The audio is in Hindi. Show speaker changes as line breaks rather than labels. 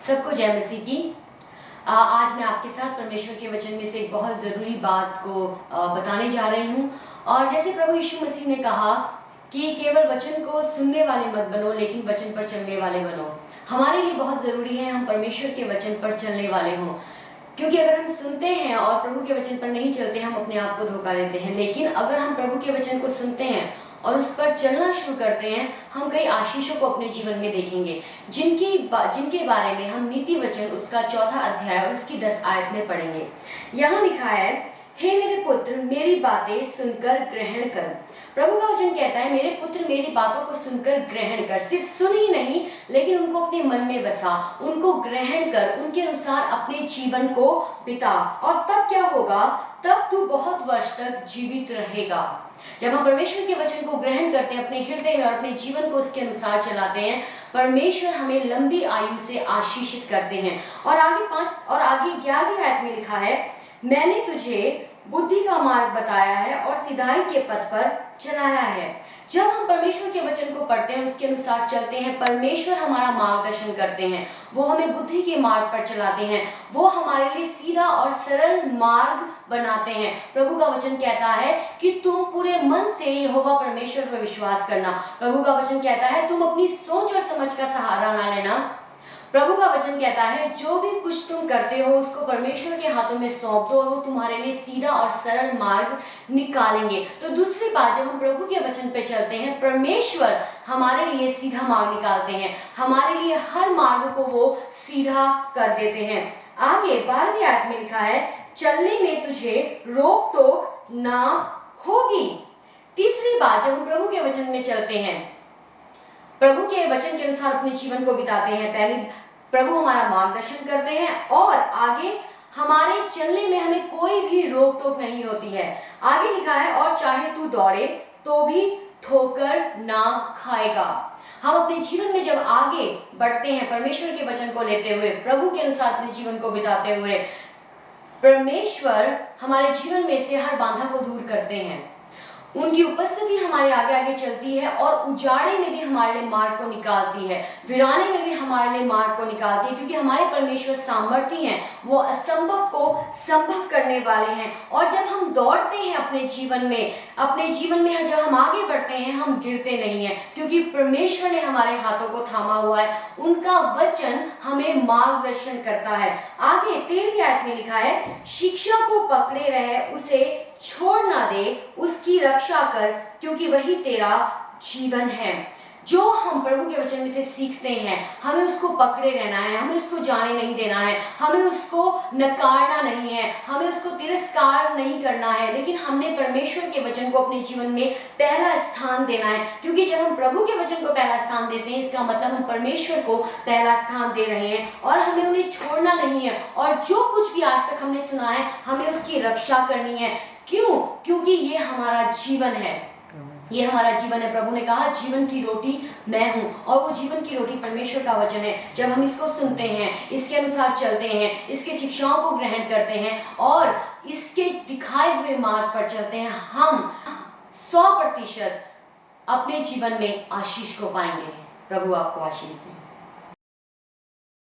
सबको जय मसीह की। आज मैं आपके साथ परमेश्वर के वचन में से एक बहुत ज़रूरी बात को बताने जा रही हूँ। और जैसे प्रभु यीशु मसीह ने कहा कि केवल वचन को सुनने वाले मत बनो, लेकिन वचन पर चलने वाले बनो। हमारे लिए बहुत ज़रूरी है हम परमेश्वर के वचन पर चलने वाले हों, क्योंकि अगर हम सुनते हैं और प्रभु के वचन पर नहीं चलते, हम अपने आप को धोखा देते हैं। लेकिन अगर हम प्रभु के वचन को सुनते हैं और उस पर चलना शुरू करते हैं, हम कई आशीषों को अपने जीवन में देखेंगे, जिनके बारे में हम नीति वचन उसका 4 अध्याय और उसकी 10 आयत में पढ़ेंगे। यहाँ लिखा है, हे मेरे पुत्र मेरी बातें सुनकर ग्रहण कर। प्रभु का वचन कहता है, मेरे पुत्र मेरी बातों को सुनकर ग्रहण कर। सिर्फ सुन ही नहीं, लेकिन उनको अपने मन में बसा, उनको ग्रहण कर, उनके अनुसार अपने जीवन को बिता। और तब क्या होगा? तब तू बहुत वर्ष तक जीवित रहेगा। जब हम परमेश्वर के वचन को ग्रहण करते हैं अपने हृदय में और अपने जीवन को उसके अनुसार चलाते हैं, परमेश्वर हमें लंबी आयु से आशीषित करते हैं। और आगे 11वीं आयत में लिखा है, मैंने तुझे बुद्धि का मार्ग बताया है और सिधाई के पथ पर चलाया है। जब हम परमेश्वर के वचन को पढ़ते हैं, उसके अनुसार चलते हैं, परमेश्वर हमारा मार्गदर्शन करते हैं, वो हमें बुद्धि के मार्ग पर चलाते हैं, वो हमारे लिए सीधा और सरल मार्ग बनाते हैं। प्रभु का वचन कहता है कि तुम पूरे मन से यहोवा परमेश्वर पर विश्वास करना। प्रभु का वचन कहता है, तुम अपनी सोच और समझ का सहारा ना लेना। प्रभु का वचन कहता है, जो भी कुछ तुम करते हो उसको परमेश्वर के हाथों में सौंप दो और वो तुम्हारे लिए सीधा और सरल मार्ग निकालेंगे। तो दूसरी बात, जब हम प्रभु के वचन पे चलते हैं, परमेश्वर हमारे लिए सीधा मार्ग निकालते हैं, हमारे लिए हर मार्ग को वो सीधा कर देते हैं। आगे 12वीं आयत में लिखा है, चलने में तुझे रोक टोक ना होगी। तीसरी बात, जब हम प्रभु के वचन में चलते हैं, प्रभु के वचन के अनुसार अपने जीवन को बिताते हैं, पहले प्रभु हमारा मार्गदर्शन करते हैं और आगे हमारे चलने में हमें कोई भी रोक टोक नहीं होती है। आगे लिखा है, और चाहे तू दौड़े तो भी ठोकर ना खाएगा। हम अपने जीवन में जब आगे बढ़ते हैं, परमेश्वर के वचन को लेते हुए, प्रभु के अनुसार अपने जीवन को बिताते हुए, परमेश्वर हमारे जीवन में से हर बाधा को दूर करते हैं। उनकी उपस्थिति हमारे आगे आगे चलती है और उजाड़े में भी हमारे लिए मार्ग को निकालती है, वीराने में भी हमारे लिए मार्ग को निकालती है, क्योंकि हमारे परमेश्वर सामर्थी हैं, वो असंभव को संभव करने वाले हैं। और जब हम दौड़ते हैं अपने जीवन में जब हम आगे बढ़ते हैं, हम गिरते नहीं हैं, क्योंकि परमेश्वर ने हमारे हाथों को थामा हुआ है, उनका वचन हमें मार्गदर्शन करता है। आगे 13वीं आयत में लिखा है, शिक्षा को पकड़े रहे, उसे छोड़ ना दे, उसकी रक्षा कर, क्योंकि वही तेरा जीवन है। जो हम प्रभु के वचन में से सीखते हैं, हमें उसको पकड़े रहना है, हमें उसको जाने नहीं देना है, हमें उसको नकारना नहीं है, हमें उसको तिरस्कार नहीं करना है, लेकिन हमने परमेश्वर के वचन को अपने जीवन में पहला स्थान देना है। क्योंकि जब हम प्रभु के वचन को पहला स्थान देते हैं, इसका मतलब हम परमेश्वर को पहला स्थान दे रहे हैं और हमें उन्हें छोड़ना नहीं है। और जो कुछ भी आज तक हमने सुना है, हमें उसकी रक्षा करनी है। क्यों? क्योंकि ये हमारा जीवन है, ये हमारा जीवन है। प्रभु ने कहा, जीवन की रोटी मैं हूँ, और वो जीवन की रोटी परमेश्वर का वचन है। जब हम इसको सुनते हैं, इसके अनुसार चलते हैं, इसके शिक्षाओं को ग्रहण करते हैं और इसके दिखाए हुए मार्ग पर चलते हैं, हम 100% अपने जीवन में आशीष को पाएंगे। प्रभु आपको आशीष दे।